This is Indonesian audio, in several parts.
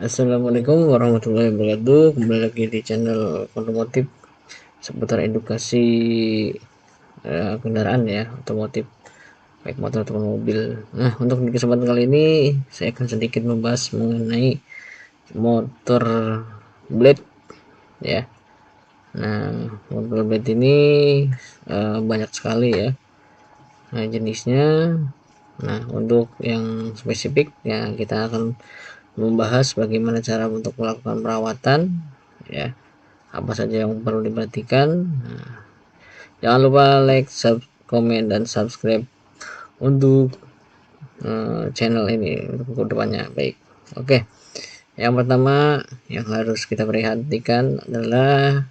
Assalamualaikum warahmatullahi wabarakatuh. Kembali lagi di channel otomotif seputar edukasi kendaraan ya, otomotif baik motor ataupun mobil. Nah, untuk di kesempatan kali ini saya akan sedikit membahas mengenai motor blade ya. Nah, motor blade ini banyak sekali ya. Nah, jenisnya. Nah, untuk yang spesifik ya kita akan membahas bagaimana cara untuk melakukan perawatan ya, apa saja yang perlu diperhatikan. Nah, jangan lupa like, comment dan subscribe untuk channel ini untuk kedepannya. Baik, oke. Yang pertama yang harus kita perhatikan adalah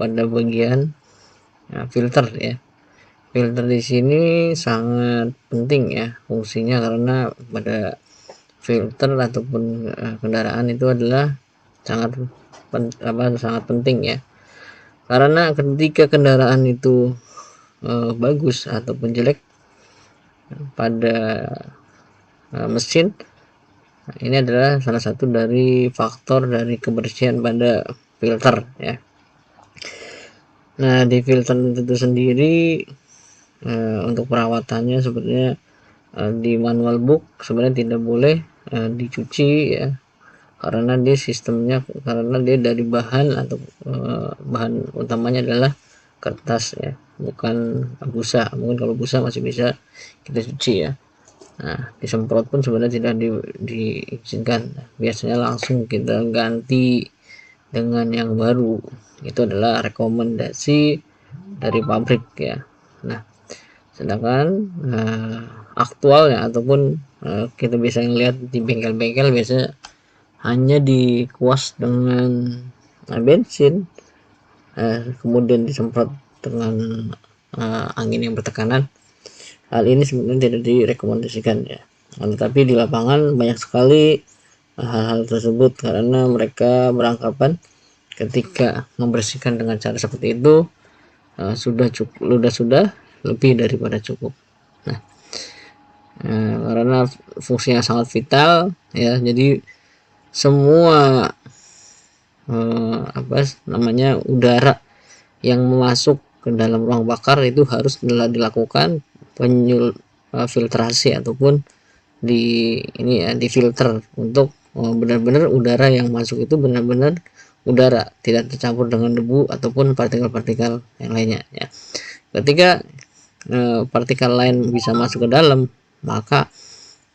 pada bagian filter ya. Filter di sini sangat penting ya fungsinya, karena pada filter ataupun kendaraan itu adalah sangat penting ya, karena ketika kendaraan itu bagus ataupun jelek pada mesin, ini adalah salah satu dari faktor dari kebersihan pada filter ya. Nah, di filter itu sendiri untuk perawatannya sebenarnya di manual book sebenarnya tidak boleh dicuci ya, karena dia dari bahan atau bahan utamanya adalah kertas ya, bukan busa. Mungkin kalau busa masih bisa kita cuci ya. Nah, disemprot pun sebenarnya tidak diizinkan, biasanya langsung kita ganti dengan yang baru. Itu adalah rekomendasi dari pabrik ya. Nah, sedangkan aktualnya ataupun kita bisa lihat di bengkel-bengkel biasanya hanya dikuas dengan bensin, kemudian disemprot dengan angin yang bertekanan. Hal ini sebenarnya tidak direkomendasikan ya, tetapi di lapangan banyak sekali hal-hal tersebut, karena mereka beranggapan ketika membersihkan dengan cara seperti itu sudah lebih daripada cukup. Nah, karena fungsinya sangat vital ya, jadi semua udara yang masuk ke dalam ruang bakar itu harus dilakukan filtrasi ataupun di filter untuk benar-benar udara yang masuk itu benar-benar udara, tidak tercampur dengan debu ataupun partikel-partikel yang lainnya ya. Ketika partikel lain bisa masuk ke dalam, maka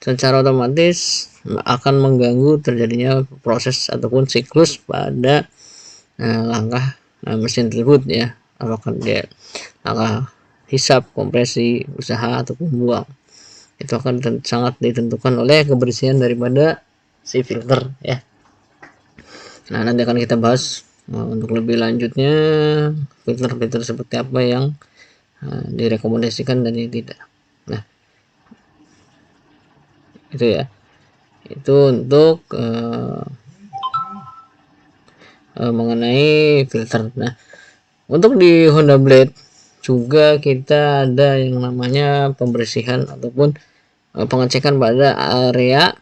secara otomatis akan mengganggu terjadinya proses ataupun siklus pada langkah mesin tersebut ya, apakah dia langkah hisap, kompresi, usaha ataupun buang. Itu akan sangat ditentukan oleh kebersihan daripada si filter ya. Nah, nanti akan kita bahas untuk lebih lanjutnya filter-filter seperti apa yang direkomendasikan dan yang tidak. Nah, itu ya, itu untuk mengenai filter. Nah, untuk di Honda Blade juga kita ada yang namanya pembersihan ataupun pengecekan pada area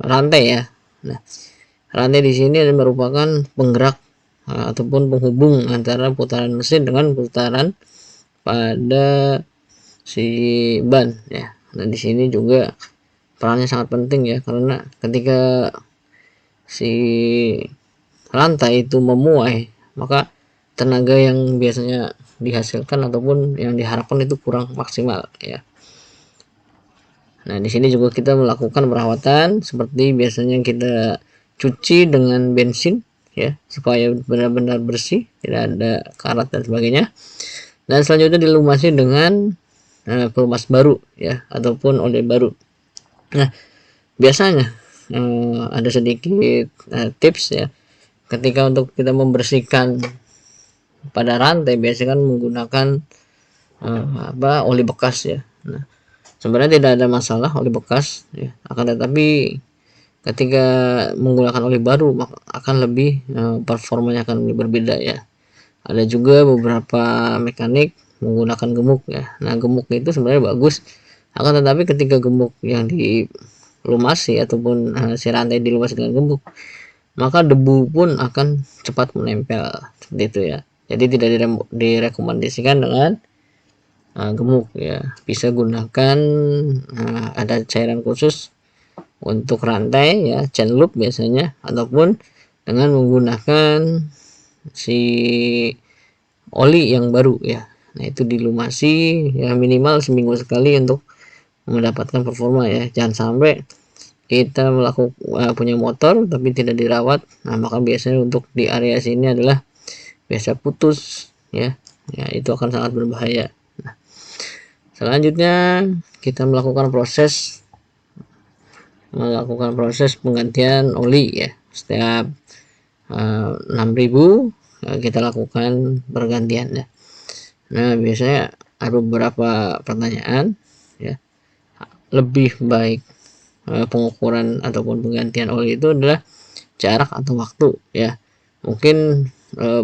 rantai ya. Nah, rantai di sini merupakan penggerak ataupun penghubung antara putaran mesin dengan putaran pada si ban ya. Nah, di sini juga perannya sangat penting ya, karena ketika si rantai itu memuai, maka tenaga yang biasanya dihasilkan ataupun yang diharapkan itu kurang maksimal ya. Nah, di sini juga kita melakukan perawatan seperti biasanya kita cuci dengan bensin ya, supaya benar-benar bersih, tidak ada karat dan sebagainya. Dan selanjutnya dilumasi dengan pelumas baru ya, ataupun oli baru. Nah, biasanya ada sedikit tips ya, ketika untuk kita membersihkan pada rantai biasanya kan menggunakan oli bekas ya. Nah, sebenarnya tidak ada masalah oli bekas ya, akan tetapi ketika menggunakan oli baru maka akan lebih performanya akan lebih berbeda ya. Ada juga beberapa mekanik menggunakan gemuk ya. Nah, gemuk itu sebenarnya bagus Akan tetapi ketika gembok yang dilumasi ataupun si rantai dilumasi dengan gembok, maka debu pun akan cepat menempel seperti itu ya. Jadi tidak direkomendasikan dengan gemuk ya. Bisa gunakan ada cairan khusus untuk rantai ya, chain loop biasanya, ataupun dengan menggunakan si oli yang baru ya. Nah itu dilumasi ya minimal seminggu sekali untuk mendapatkan performa ya. Jangan sampai kita melakukan punya motor tapi tidak dirawat. Nah maka biasanya untuk di area sini adalah biasa putus ya. Ya itu akan sangat berbahaya. Nah, selanjutnya kita melakukan proses penggantian oli ya. Setiap 6.000 kita lakukan pergantian ya. Nah biasanya ada beberapa pertanyaan ya. Lebih baik pengukuran ataupun penggantian oli itu adalah jarak atau waktu ya. Mungkin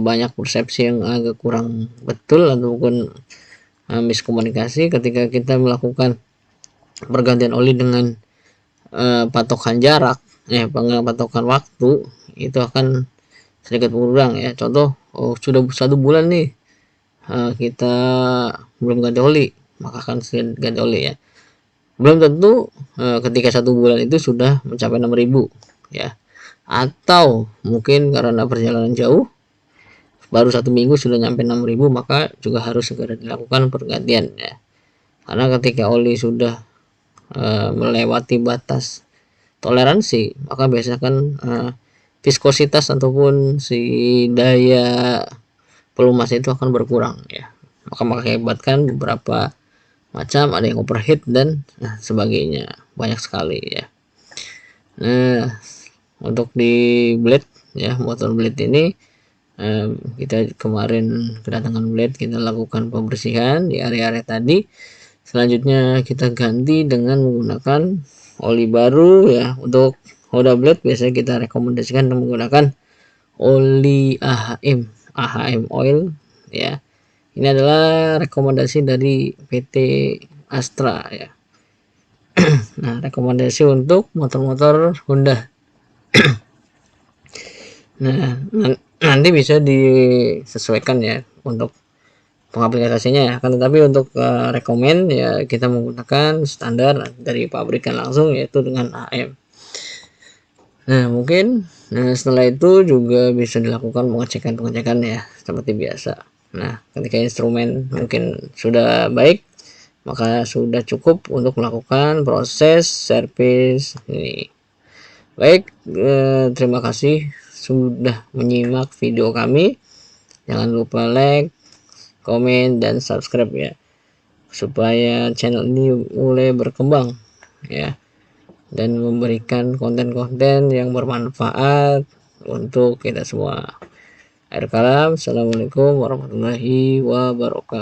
banyak persepsi yang agak kurang betul ataupun miskomunikasi ketika kita melakukan pergantian oli dengan patokan jarak ya, patokan waktu itu akan sedikit berkurang ya. Contoh, sudah 1 bulan nih kita belum ganti oli, maka akan ganti oli ya. Belum tentu ketika 1 bulan itu sudah mencapai 6.000 ya, atau mungkin karena perjalanan jauh baru 1 minggu sudah nyampe 6.000, maka juga harus segera dilakukan pergantian ya. Karena ketika oli sudah melewati batas toleransi, maka biasanya kan viskositas ataupun si daya pelumas itu akan berkurang ya. Maka mengakibatkan beberapa macam, ada yang overheat dan sebagainya, banyak sekali ya. Nah untuk di blade ya, motor blade ini kita kemarin kedatangan blade, kita lakukan pembersihan di area-area tadi. Selanjutnya kita ganti dengan menggunakan oli baru ya. Untuk Honda blade biasanya kita rekomendasikan menggunakan oli AHM oil ya. Ini adalah rekomendasi dari PT Astra ya. Nah rekomendasi untuk motor-motor Honda. Nah nanti bisa disesuaikan ya untuk pengaplikasinya ya. Kan tetapi untuk rekomend ya kita menggunakan standar dari pabrikan langsung, yaitu dengan AM. Nah mungkin setelah itu juga bisa dilakukan pengecekan ya seperti biasa. Nah ketika instrumen mungkin sudah baik, maka sudah cukup untuk melakukan proses servis ini. Baik, terima kasih sudah menyimak video kami. Jangan lupa like, komen, dan subscribe ya, supaya channel ini mulai berkembang ya, dan memberikan konten-konten yang bermanfaat untuk kita semua. Akhir kalam, assalamualaikum warahmatullahi wabarakatuh.